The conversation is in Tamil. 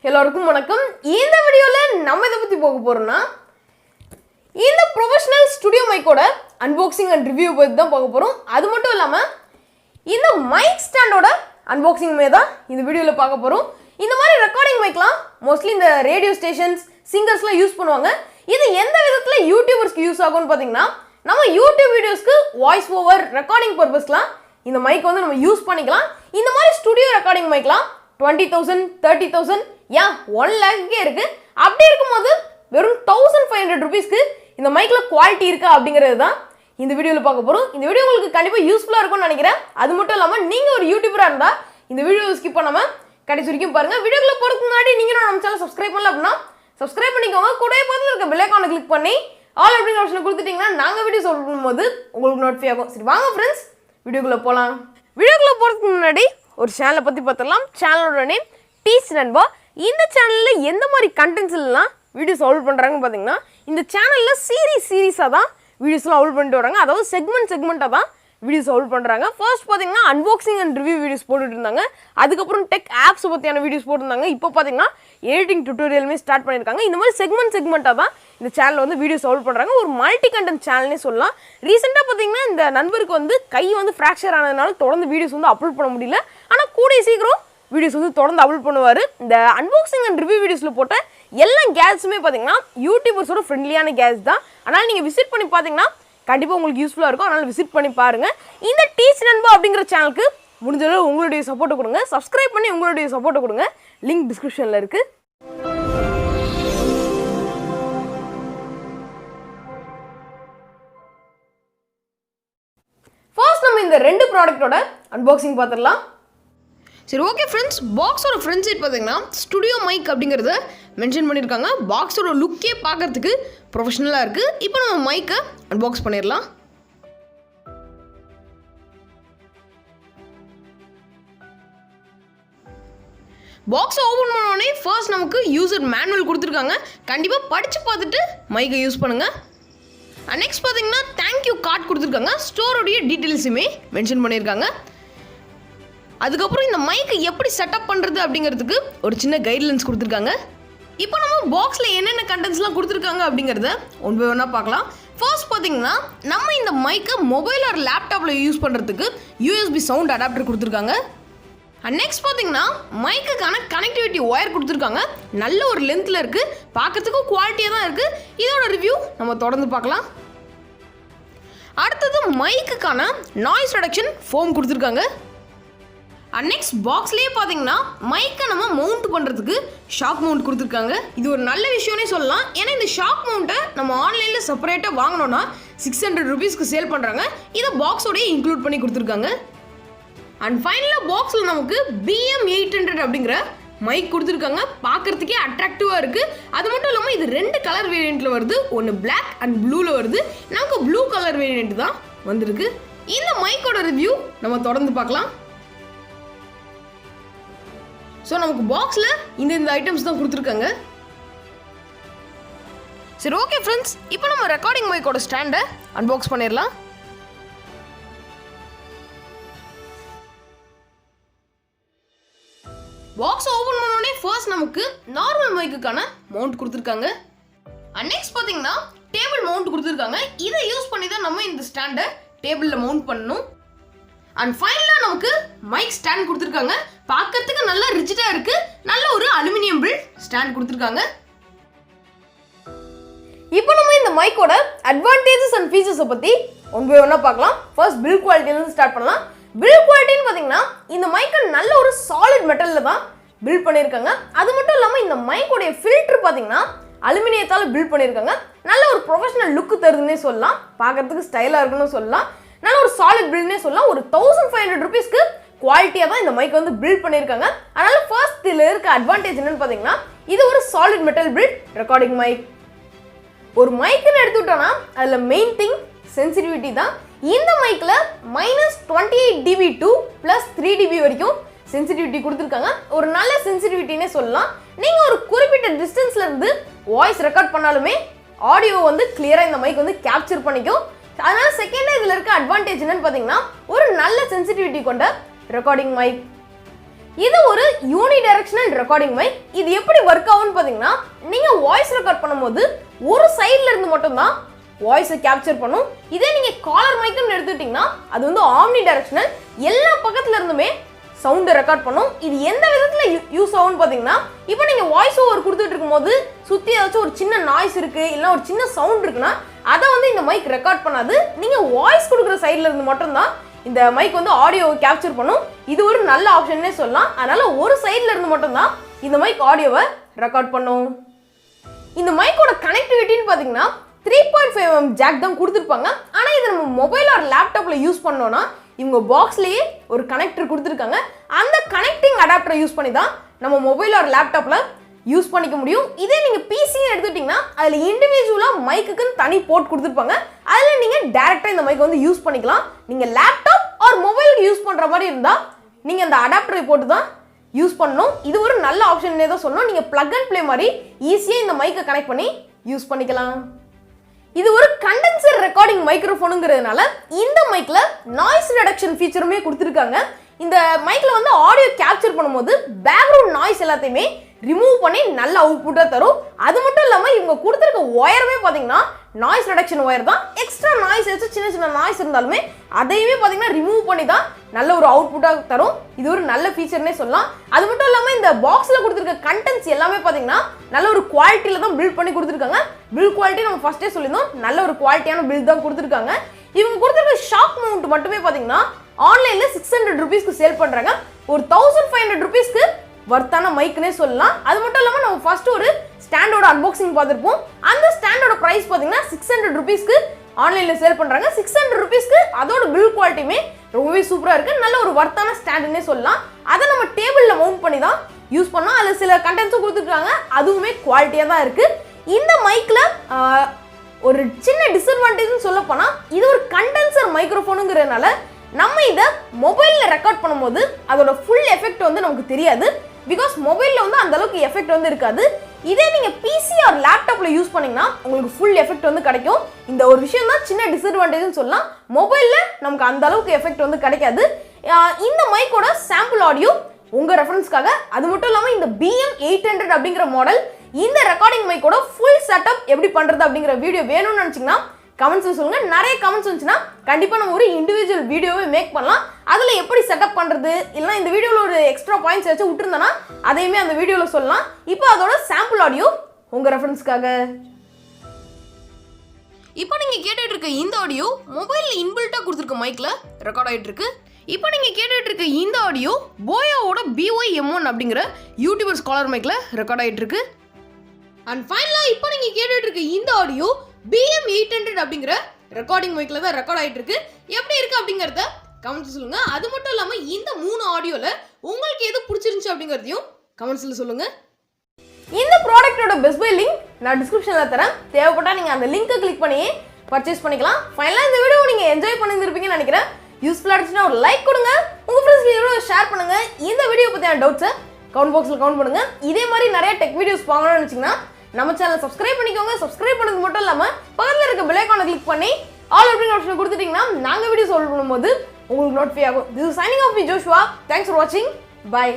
எல்லாருக்கும் வணக்கம். இந்த வீடியோல நம்ம இத பத்தி போக போறோம்னா இந்த ப்ரொஃபஷனல் ஸ்டுடியோ மைக்கோட அன்பாக்சிங் அண்ட் ரிவ்யூ பத்தி தான் பார்க்க போறோம். அது மட்டும் இல்லாம இந்த மைக் ஸ்டாண்டோட அன்பாக்சிங் தான் இந்த வீடியோல பார்க்க போறோம். இந்த மாதிரி ரெக்கார்டிங் மைக்லாம் மோஸ்ட்லி இந்த ரேடியோ ஸ்டேஷன்ஸ் சிங்கர்ஸ்லாம் யூஸ் பண்ணுவாங்க. இது எந்த விதத்துல யூடியூபர்ஸ்க்கு யூஸ் ஆகும்னு பாத்தீங்கன்னா, நம்ம யூடியூப் வீடியோஸ்க்கு வாய்ஸ் ஓவர் ரெக்கார்டிங் பர்பஸ்லாம் இந்த மைக் வந்து நம்ம யூஸ் பண்ணிக்கலாம். இந்த மாதிரி ஸ்டுடியோ ரெக்கார்டிங் மைக்லாம் 20,000 30,000 ஏன் 1 lakhக்கே இருக்கு. அப்படி இருக்கும்போது வெறும் 1500 rupeesக்கு இந்த மைக்ல குவாலிட்டி இருக்கா அப்படிங்கிறது தான் இந்த வீடியோவில் பார்க்க போகிறோம். இந்த வீடியோ உங்களுக்கு கண்டிப்பாக யூஸ்ஃபுல்லாக இருக்கும்னு நினைக்கிறேன். அது மட்டும் இல்லாமல் நீங்கள் ஒரு யூடியூபராக இருந்தால் இந்த வீடியோ ஸ்கிப் பண்ணாமல் கடைசி வரைக்கும் பாருங்கள். வீடியோக்குள்ள போகிறதுக்கு முன்னாடி நீங்களும் நம்ம சேனல் சப்ஸ்கிரைப் பண்ணல அப்படின்னா சப்ஸ்கிரைப் பண்ணிக்கோங்க. கூடவே பக்கத்தில் இருக்க பெல் ஐகானை கிளிக் பண்ணி ஆல் அப்படிங்கிற ஆப்ஷனை கொடுத்துட்டிங்கன்னா நாங்கள் வீடியோஸ் அப்லோட் பண்ணும்போது உங்களுக்கு நோட்டிஃபை ஆகும். சரி வாங்க ஃப்ரெண்ட்ஸ், வீடியோக்குள்ளே போகலாம். வீடியோக்குள்ளே போகிறதுக்கு முன்னாடி ஒரு சேனலை பற்றி பார்த்துடலாம். சேனலோட நேம் டீச் நண்பா. இந்த சேனலில் எந்த மாதிரி கண்டென்ட்ஸ்லாம் வீடியோஸ் அப்லோட் பண்ணுறாங்கன்னு பார்த்தீங்கன்னா, இந்த சேனலில் சீரீஸாக தான் வீடியோஸ்லாம் அப்லோட் பண்ணிட்டு வராங்க. அதாவது செக்மெண்ட்டாக தான் வீடியோஸ் அப்லோட் பண்ணுறாங்க. ஃபர்ஸ்ட் பார்த்தீங்கன்னா அன்பாக்சிங் அண்ட் ரிவ்யூ வீடியோஸ் போட்டுட்டு இருந்தாங்க. அதுக்கப்புறம் டெக் ஆப்ஸ் பற்றியான வீடியோஸ் போட்டிருந்தாங்க. இப்போ பார்த்தீங்கன்னா எடிட்டிங் டியூட்டோரியலுமே ஸ்டார்ட் பண்ணியிருக்காங்க. இந்த மாதிரி செக்மெண்ட்டாக தான் இந்த சேனலில் வந்து வீடியோஸ் அப்லோட் பண்ணுறாங்க. ஒரு மல்டி கண்டென்ட் சேனல்னே சொல்லலாம். ரீசெண்டாக பார்த்தீங்கன்னா இந்த நண்பருக்கு வந்து கை வந்து ஃப்ராக்சர் ஆனதுனால தொடர்ந்து வீடியோஸ் வந்து அப்லோட் பண்ண முடியல. ஆனால் கூடிய சீக்கிரம் வீடியோஸ் வந்து தொடர்ந்து அப்லோட் பண்ணுவார். இந்த அன்பாக்சிங் அண்ட் ரிவ்யூ வீடியோஸில் போட்ட எல்லா கேட்ஸுமே பார்த்தீங்கன்னா யூடியூபர்ஸோட ஃப்ரெண்ட்லியான கேட்ஸ் தான். அதனால் நீங்கள் விசிட் பண்ணி பார்த்தீங்கன்னா கண்டிப்பாக உங்களுக்கு யூஸ்ஃபுல்லாக இருக்கும். அதனால் விசிட் பண்ணி பாருங்கள். இந்த டீச் நண்பா அப்படிங்கிற சேனலுக்கு முடிஞ்ச அளவு உங்களுடைய சப்போர்ட்டை கொடுங்க. சப்ஸ்கிரைப் பண்ணி உங்களுடைய சப்போர்ட்டை கொடுங்க. லிங்க் டிஸ்கிரிப்ஷனில் இருக்குது. ஃபர்ஸ்ட் நம்ம இந்த ரெண்டு ப்ராடக்ட்டோட அன்பாக்சிங் பார்த்துடலாம். சரி ஓகே ஃப்ரெண்ட்ஸ், பாக்ஸோட ஃப்ரண்ட் சைட் பார்த்தீங்கன்னா ஸ்டுடியோ மைக் அப்படிங்கிறத மென்ஷன் பண்ணியிருக்காங்க. பாக்ஸோட லுக்கே பார்க்கறதுக்கு ப்ரொஃபஷனலாக இருக்குது. இப்போ நம்ம மைக்கை அன்பாக்ஸ் பண்ணிடலாம். பாக்ஸை ஓப்பன் பண்ணோடனே ஃபர்ஸ்ட் நமக்கு யூசர் மேனுவல் கொடுத்துருக்காங்க. கண்டிப்பாக படித்து பார்த்துட்டு மைக்கை யூஸ் பண்ணுங்கள். நெக்ஸ்ட் பார்த்தீங்கன்னா தேங்க்யூ கார்டு கொடுத்துருக்காங்க. ஸ்டோருடைய டீட்டெயில்ஸுமே மென்ஷன் பண்ணியிருக்காங்க. அதுக்கப்புறம் இந்த மைக்கை எப்படி செட்டப் பண்ணுறது அப்படிங்கிறதுக்கு ஒரு சின்ன கைட்லைன்ஸ் கொடுத்துருக்காங்க. இப்போ நம்ம பாக்ஸில் என்னென்ன கண்டென்ட்ஸ்லாம் கொடுத்துருக்காங்க அப்படிங்கிறத ஒன் பை ஒன்னாக பார்க்கலாம். ஃபர்ஸ்ட் பார்த்தீங்கன்னா நம்ம இந்த மைக்கை மொபைல் ஆர் லேப்டாப்பில் யூஸ் பண்ணுறதுக்கு யூஎஸ்பி சவுண்ட் அடாப்டர் கொடுத்துருக்காங்க. நெக்ஸ்ட் பார்த்தீங்கன்னா மைக்குக்கான கனெக்டிவிட்டி ஒயர் கொடுத்துருக்காங்க. நல்ல ஒரு லென்த்தில் இருக்குது, பார்க்கறதுக்கும் குவாலிட்டியாக தான் இருக்குது. இதோட ரிவ்யூ நம்ம தொடர்ந்து பார்க்கலாம். அடுத்தது மைக்குக்கான நாய்ஸ் ரிடக்ஷன் ஃபோம் கொடுத்துருக்காங்க. நெக்ஸ்ட் பாக்ஸ்லேயே பார்த்தீங்கன்னா மைக்கை நம்ம மவுண்ட் பண்ணுறதுக்கு ஷாக் மவுண்ட் கொடுத்துருக்காங்க. இது ஒரு நல்ல விஷயம்னே சொல்லலாம். ஏன்னா இந்த ஷாக் மவுண்ட்டை நம்ம ஆன்லைனில் செப்பரேட்டாக வாங்கினோன்னா 600 rupeesக்கு சேல் பண்ணுறாங்க. இதை பாக்ஸோடய இன்க்ளூட் பண்ணி கொடுத்துருக்காங்க. அண்ட் ஃபைனலாக பாக்ஸில் நமக்கு BM800 அப்படிங்கிற மைக் கொடுத்துருக்காங்க. பார்க்குறதுக்கே அட்ராக்டிவாக இருக்குது. அது மட்டும் இல்லாமல் இது 2 கலர் வேரியண்ட்டில் வருது. ஒன்று பிளாக் அண்ட் ப்ளூவில் வருது. நமக்கு ப்ளூ கலர் வேரியண்ட் தான் வந்திருக்கு. இந்த மைக்கோட ரிவ்யூ நம்ம தொடர்ந்து பார்க்கலாம். ஸோ நமக்கு பாக்ஸில் இந்த ஐட்டம்ஸ் தான் கொடுத்துருக்காங்க. சரி ஓகே ஃப்ரெண்ட்ஸ், இப்போ நம்ம ரெக்கார்டிங் மைக்கோட ஸ்டாண்டை அன்பாக்ஸ் பண்ணிடலாம். பாக்ஸ் ஓப்பன் பண்ணோடனே ஃபர்ஸ்ட் நமக்கு நார்மல் மைக்குக்கான மவுண்ட் கொடுத்துருக்காங்க. நெக்ஸ்ட் பார்த்தீங்கன்னா டேபிள் மவுண்ட் கொடுத்துருக்காங்க. இதை யூஸ் பண்ணி தான் நம்ம இந்த ஸ்டாண்டை டேபிளில் மவுண்ட் பண்ணணும். அண்ட் ஃபைனலாக நமக்கு மைக் ஸ்டாண்ட் கொடுத்துருக்காங்க. பார்க்கறதுக்கு நல்லா ரிஜிட்டாக இருக்குது. நல்ல ஒரு அலுமினியம் பில்ட் ஸ்டாண்ட் கொடுத்துருக்காங்க. இப்போ நம்ம இந்த மைக்கோட அட்வான்டேஜஸ் அண்ட் ஃபீச்சர்ஸை பற்றி ஒன் பை ஒன்னாக பார்க்கலாம். ஃபர்ஸ்ட் பில்ட் குவாலிட்டியிலேருந்து ஸ்டார்ட் பண்ணலாம். பில்ட் குவாலிட்டின்னு பார்த்தீங்கன்னா இந்த மைக்கை நல்ல ஒரு சாலிட் மெட்டலில் தான் பில்ட் பண்ணியிருக்காங்க. அது மட்டும் இல்லாமல் இந்த மைக்கோடைய ஃபில்டர் பார்த்தீங்கன்னா அலுமினியத்தால் பில்ட் பண்ணியிருக்காங்க. நல்ல ஒரு ப்ரொஃபஷனல் லுக்கு தருதுன்னே சொல்லலாம். பார்க்கறதுக்கு ஸ்டைலாக இருக்குன்னு சொல்லலாம். நல்ல ஒரு சாலிட் பில்ட்னே சொல்லலாம். ஒரு 1500 rupeesக்கு குவாலிட்டியாக தான் இந்த மைக் வந்து பில்ட் பண்ணியிருக்காங்க. அதனால ஃபர்ஸ்ட் இதில் இருக்க அட்வான்டேஜ் என்னன்னு பார்த்தீங்கன்னா, இது ஒரு solid metal build recording mic. ஒரு மைக்குன்னு எடுத்துக்கிட்டோன்னா அதில் மெயின் திங் சென்சிட்டிவிட்டி தான். இந்த மைக்கில் -28 dB to +3 dB வரைக்கும் சென்சிட்டிவிட்டி கொடுத்துருக்காங்க. ஒரு நல்ல சென்சிட்டிவிட்டினே சொல்லலாம். நீங்கள் ஒரு குறிப்பிட்ட டிஸ்டன்ஸ்ல இருந்து வாய்ஸ் ரெக்கார்ட் பண்ணாலுமே ஆடியோ வந்து கிளியராக இந்த மைக் வந்து கேப்சர் பண்ணிக்கும். அதனால செகண்டா இதில் இருக்க அட்வான்டேஜ் என்னன்னு பார்த்தீங்கன்னா, ஒரு நல்ல சென்சிட்டிவிட்டி கொண்ட ரெக்கார்டிங் மைக். இது ஒரு யூனி டைரக்ஷனல் ரெக்கார்டிங் மைக். இது எப்படி ஒர்க் ஆகும்னு பார்த்தீங்கன்னா, நீங்கள் வாய்ஸ் ரெக்கார்ட் பண்ணும்போது ஒரு சைடில் இருந்து மட்டும்தான் வாய்ஸை கேப்சர் பண்ணும். இதே நீங்கள் காலர் மைக்குன்னு எடுத்துக்கிட்டிங்கன்னா அது வந்து ஆம்னி டைரக்ஷனல், எல்லா பக்கத்துல இருந்துமே சவுண்டை ரெக்கார்ட் பண்ணும். இது எந்த விதத்தில் யூஸ் ஆகும்னு பார்த்தீங்கன்னா, இப்போ நீங்கள் வாய்ஸ் ஓவர் கொடுத்துட்டு இருக்கும்போது சுற்றி ஏதாச்சும் ஒரு சின்ன நாய்ஸ் இருக்குது, இல்லைனா ஒரு சின்ன சவுண்ட் இருக்குன்னா அதை வந்து இந்த மைக் ரெக்கார்ட் பண்ணாது. நீங்கள் வாய்ஸ் கொடுக்குற சைடில் இருந்து மட்டும்தான் இந்த மைக் வந்து ஆடியோவை கேப்சர் பண்ணும். இது ஒரு நல்ல ஆப்ஷன்னே சொல்லலாம். அதனால ஒரு சைடில் இருந்து மட்டும்தான் இந்த மைக் ஆடியோவை ரெக்கார்ட் பண்ணும். இந்த மைக்கோட கனெக்டிவிட்டின்னு பார்த்தீங்கன்னா 3.5mm ஜாக் தான் கொடுத்துருப்பாங்க. ஆனால் இதை நம்ம மொபைல் ஆர் லேப்டாப்பில் யூஸ் பண்ணோன்னா இவங்க பாக்ஸ்லேயே ஒரு கனெக்டர் கொடுத்துருக்காங்க. அந்த கனெக்டிங் அடாப்டரை யூஸ் பண்ணி தான் நம்ம மொபைல் ஆர் லேப்டாப்பில் யூஸ் பண்ணிக்க முடியும். இதே நீங்கள் பிசின்னு எடுத்துக்கிட்டிங்கன்னா அதில் இண்டிவிஜுவலாக மைக்குக்குன்னு தனி போர்ட் கொடுத்துருப்பாங்க. அதில் நீங்கள் டேரெக்டாக இந்த மைக்கை வந்து யூஸ் பண்ணிக்கலாம். நீங்கள் லேப்டாப் ஆர் மொபைலுக்கு யூஸ் பண்ணுற மாதிரி இருந்தால் நீங்கள் அந்த அடாப்டரை போட்டு தான் யூஸ் பண்ணணும். இது ஒரு நல்ல ஆப்ஷன்னே தான் சொல்லணும். நீங்கள் ப்ளக் அண்ட் ப்ளே மாதிரி ஈஸியாக இந்த மைக்கை கனெக்ட் பண்ணி யூஸ் பண்ணிக்கலாம். இது ஒரு கண்டென்சர் ரெக்கார்டிங் மைக்ரோஃபோனுங்கிறதுனால இந்த மைக்கில் நாய்ஸ் ரிடக்ஷன் ஃபீச்சருமே கொடுத்துருக்காங்க. இந்த மைக்கில் வந்து ஆடியோ கேப்சர் பண்ணும்போது பேக்ரவுண்ட் நாய்ஸ் எல்லாத்தையுமே ரிமூவ் பண்ணி நல்ல அவுட்புட்டாக தரும். அது மட்டும் இல்லாமல் இவங்க கொடுத்துருக்க ஒயருமே பார்த்தீங்கன்னா நாய்ஸ் ரிடக்ஷன் ஒயர் தான். எக்ஸ்ட்ரா நாய்ஸ் ஏதாச்சும் சின்ன சின்ன நாய்ஸ் இருந்தாலுமே அதையுமே பார்த்தீங்கன்னா ரிமூவ் பண்ணி தான் நல்ல ஒரு அவுட்புட்டாக தரும். இது ஒரு நல்ல ஃபீச்சர்னே சொல்லலாம். அது மட்டும் இல்லாமல் இந்த பாக்ஸில் கொடுத்துருக்க கண்டென்ட்ஸ் எல்லாமே பார்த்தீங்கன்னா நல்ல ஒரு குவாலிட்டியில் தான் பில்ட் பண்ணி கொடுத்துருக்காங்க. பில்ட் குவாலிட்டி நம்ம ஃபர்ஸ்டே சொல்லியிருந்தோம், நல்ல ஒரு குவாலிட்டியான பில்ட் தான் கொடுத்துருக்காங்க. இவங்க கொடுத்துருக்க ஷாக் மவுண்ட் மட்டுமே பார்த்தீங்கன்னா ஆன்லைனில் 600 ரூபீஸ்க்கு சேல் பண்ணுறாங்க. ஒரு 1500 ரூபீஸ்க்கு வர்த்தான மைக்குனே சொல்லலாம். அது மட்டும் இல்லாமல் நம்ம ஃபர்ஸ்ட் ஒரு ஸ்டாண்டோட அன்பாக்சிங் பார்த்துருப்போம். அந்த ஸ்டாண்டோட ப்ரைஸ் பார்த்தீங்கன்னா 600 ரூபீஸ்க்கு ஆன்லைனில் சேல் பண்ணுறாங்க. 600 ரூபீஸ்க்கு அதோட பில்ட் குவாலிட்டியுமே ரொம்பவே சூப்பராக இருக்குது. நல்ல ஒரு வர்த்தான ஸ்டாண்டுன்னே சொல்லலாம். அதை நம்ம டேபிளில் மவுண்ட் பண்ணி தான் யூஸ் பண்ணோம். அதில் சில கண்டென்ட்ஸும் கொடுத்துருக்காங்க, அதுவுமே குவாலிட்டியாக தான் இருக்குது. இந்த மைக்கில் ஒரு சின்ன டிஸ்அட்வான்டேஜ்னு சொல்ல போனால் இது ஒரு கண்டென்சர் மைக்ரோஃபோனுங்கிறதுனால நம்ம இதை மொபைலில் ரெக்கார்ட் பண்ணும்போது அதோட ஃபுல் எஃபெக்ட் வந்து நமக்கு தெரியாது. பிகாஸ் மொபைலில் வந்து அந்த அளவுக்கு எஃபெக்ட் வந்து இருக்காது. இதே நீங்கள் பிசி ஆர் லேப்டாப்பில் யூஸ் பண்ணிங்கன்னா உங்களுக்கு ஃபுல் எஃபெக்ட் வந்து கிடைக்கும். இந்த ஒரு விஷயம் தான் சின்ன டிஸ்அட்வான்டேஜ்னு சொல்லலாம். மொபைலில் நமக்கு அந்த அளவுக்கு எஃபெக்ட் வந்து கிடைக்காது. இந்த மைக்கோட சாம்பிள் ஆடியோ உங்கள் ரெஃபரன்ஸ்க்காக. அது மட்டும் இல்லாமல் இந்த BM800 அப்படிங்கிற மாடல் இந்த ரெக்கார்டிங் மைக்கோட ஃபுல் செட்டப் எப்படி பண்ணுறது அப்படிங்கிற வீடியோ வேணும்னு நினச்சிங்கன்னா கமெண்ட்ஸில் சொல்லுங்கள். நிறைய கமெண்ட்ஸ் வந்துச்சுன்னா கண்டிப்பாக நம்ம ஒரு இண்டிவிஜுவல் வீடியோவே மேக் பண்ணலாம். அதில் எப்படி செட்டப் பண்ணுறது, இல்லைனா இந்த வீடியோவில் ஒரு எக்ஸ்ட்ரா பாயிண்ட்ஸ் வச்சு விட்டுருந்தேன்னா அதையுமே அந்த வீடியோவில் சொல்லலாம். இப்போ அதோட சாம்பிள் ஆடியோ உங்கள் ரெஃபரன்ஸ்க்காக. இப்போ நீங்கள் கேட்டுட்டு இருக்க இந்த ஆடியோ மொபைலில் இன்பில்ட்டாக கொடுத்துருக்க மைக்கில் ரெக்கார்ட் ஆகிட்டு இருக்கு. இப்போ நீங்கள் கேட்டுட்டு இருக்க இந்த ஆடியோ போயாவோட BY-M1 அப்படிங்கிற யூடியூபர்ஸ் காலர் மைக்கில் ரெக்கார்ட் ஆகிட்டு இருக்கு. அண்ட் ஃபைனலாக இப்போ நீங்கள் கேட்டுட்டு இருக்க இந்த ஆடியோ BM800 அப்படிங்கிற ரெக்கார்டிங் மைக்கில் தான் ரெக்கார்ட் ஆகிட்டு இருக்கு. எப்படி இருக்கு அப்படிங்கிறத கமெண்ட்ஸ் சொல்லுங்க. அது மட்டும் இல்லாமல் இந்த 3 ஆடியோவில் உங்களுக்கு எது பிடிச்சிருந்துச்சு அப்படிங்கிறதையும் கமெண்ட்ஸில் சொல்லுங்க. இந்த ப்ராடக்ட்டோட பெஸ்ட் பை லிங்க் நான் டிஸ்கிரிப்ஷனில் தரேன். தேவைப்பட்டால் நீங்கள் அந்த லிங்கை கிளிக் பண்ணி பர்ச்சேஸ் பண்ணிக்கலாம். ஃபைனலாக இந்த வீடியோ நீங்கள் என்ஜாய் பண்ணியிருப்பீங்கன்னு நினைக்கிறேன். யூஸ்ஃபுல்லாக இருந்துச்சுன்னா ஒரு லைக் கொடுங்க, உங்கள் ஃப்ரெண்ட்ஸ்க்கு ஷேர் பண்ணுங்க. இந்த வீடியோ பற்றியான டவுட்ஸை கமெண்ட் பாக்ஸில் கமெண்ட் பண்ணுங்க. இதே மாதிரி நிறைய டெக் வீடியோஸ் பார்க்கணும்னு நினச்சிங்கன்னா நம்ம சேனலை சப்ஸ்கிரைப் பண்ணிக்கோங்க. சப்ஸ்கிரைப் பண்ணது மட்டும் இல்லாமல் பக்கத்தில் இருக்க பெல் ஐகானை கிளிக் பண்ணி ஆல் அப்படிங்கிற ஆப்ஷன் கொடுத்துட்டிங்கன்னா நாங்கள் வீடியோ சால்வ் பண்ணும்போது உங்களுக்கு நோட்டிஃபை ஆகும். This is signing off with Joshua. Thanks for வாட்சிங். பை.